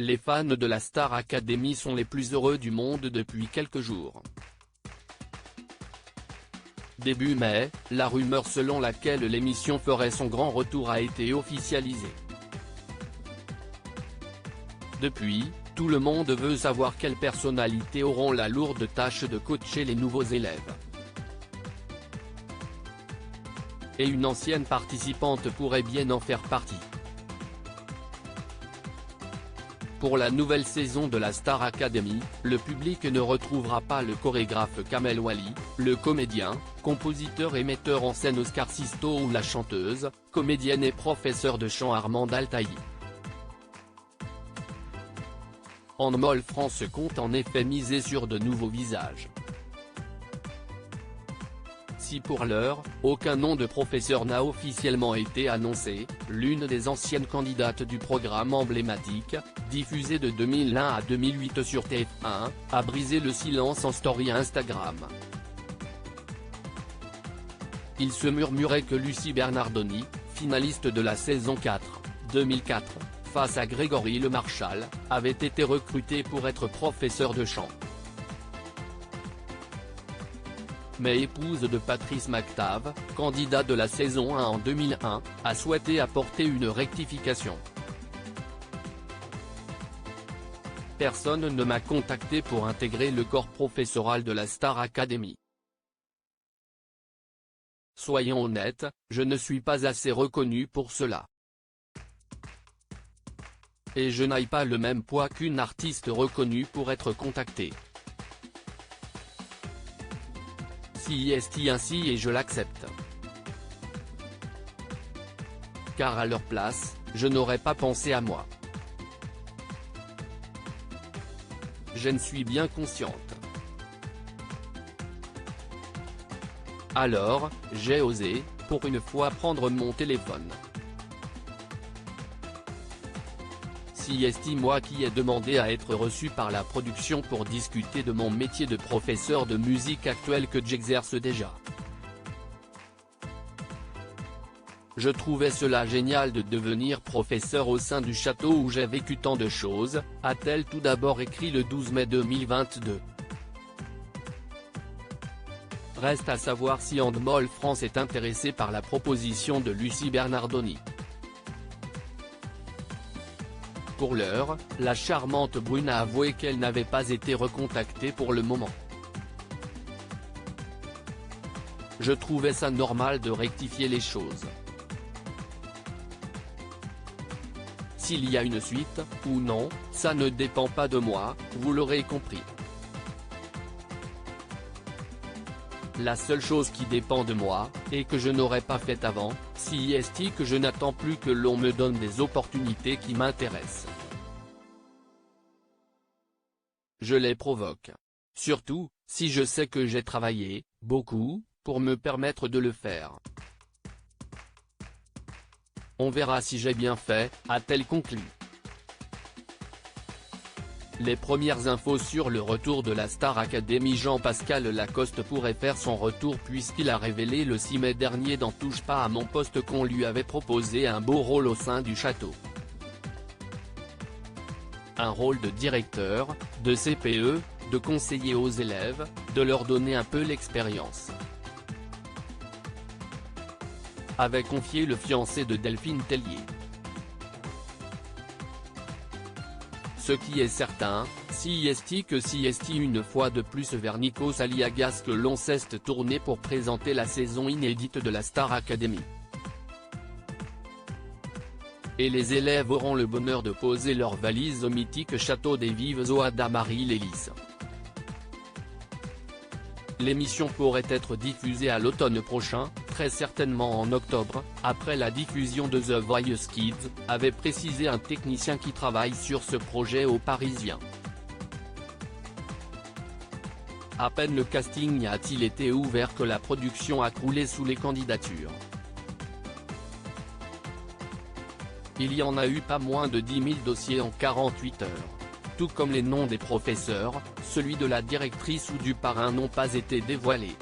Les fans de la Star Academy sont les plus heureux du monde depuis quelques jours. Début mai, la rumeur selon laquelle l'émission ferait son grand retour a été officialisée. Depuis, tout le monde veut savoir quelles personnalités auront la lourde tâche de coacher les nouveaux élèves. Et une ancienne participante pourrait bien en faire partie. Pour la nouvelle saison de la Star Academy, le public ne retrouvera pas le chorégraphe Kamel Wally, le comédien, compositeur et metteur en scène Oscar Sisto ou la chanteuse, comédienne et professeure de chant Armande Altaï. Handball France compte en effet miser sur de nouveaux visages. Si pour l'heure, aucun nom de professeur n'a officiellement été annoncé, l'une des anciennes candidates du programme emblématique, diffusé de 2001 à 2008 sur TF1, a brisé le silence en story Instagram. Il se murmurait que Lucie Bernardoni, finaliste de la saison 4, 2004, face à Grégory Le Marchal, avait été recrutée pour être professeur de chant. Mais épouse de Patrice McTav, candidat de la saison 1 en 2001, a souhaité apporter une rectification. Personne ne m'a contacté pour intégrer le corps professoral de la Star Academy. Soyons honnêtes, je ne suis pas assez reconnu pour cela. Et je n'ai pas le même poids qu'une artiste reconnue pour être contactée. Si est ainsi et je l'accepte. Car à leur place, je n'aurais pas pensé à moi. Je ne suis bien consciente. Alors, j'ai osé, pour une fois prendre mon téléphone. Si est moi qui ai demandé à être reçu par la production pour discuter de mon métier de professeur de musique actuel que j'exerce déjà. Je trouvais cela génial de devenir professeur au sein du château où j'ai vécu tant de choses, a-t-elle tout d'abord écrit le 12 mai 2022. Reste à savoir si Handball France est intéressé par la proposition de Lucie Bernardoni. Pour l'heure, la charmante brune a avoué qu'elle n'avait pas été recontactée pour le moment. Je trouvais ça normal de rectifier les choses. S'il y a une suite, ou non, ça ne dépend pas de moi, vous l'aurez compris. La seule chose qui dépend de moi, et que je n'aurais pas fait avant, si est que je n'attends plus que l'on me donne des opportunités qui m'intéressent. Je les provoque. Surtout, si je sais que j'ai travaillé, beaucoup, pour me permettre de le faire. On verra si j'ai bien fait, a-t-elle conclu. Les premières infos sur le retour de la Star Academy. Jean-Pascal Lacoste pourrait faire son retour puisqu'il a révélé le 6 mai dernier dans Touche pas à mon poste qu'on lui avait proposé un beau rôle au sein du château. Un rôle de directeur, de CPE, de conseiller aux élèves, de leur donner un peu l'expérience. Avait confié le fiancé de Delphine Tellier. Ce qui est certain, si est une fois de plus vers Nikos Aliagas que l'on s'est tourné pour présenter la saison inédite de la Star Academy. Et les élèves auront le bonheur de poser leurs valises au mythique château des Vives eaux d'Amarie-Lélis. L'émission pourrait être diffusée à l'automne prochain, très certainement en octobre, après la diffusion de The Voice Kids, avait précisé un technicien qui travaille sur ce projet aux Parisiens. À peine le casting a-t-il été ouvert que la production a croulé sous les candidatures. Il y en a eu pas moins de 10 000 dossiers en 48 heures. Tout comme les noms des professeurs, celui de la directrice ou du parrain n'ont pas été dévoilés.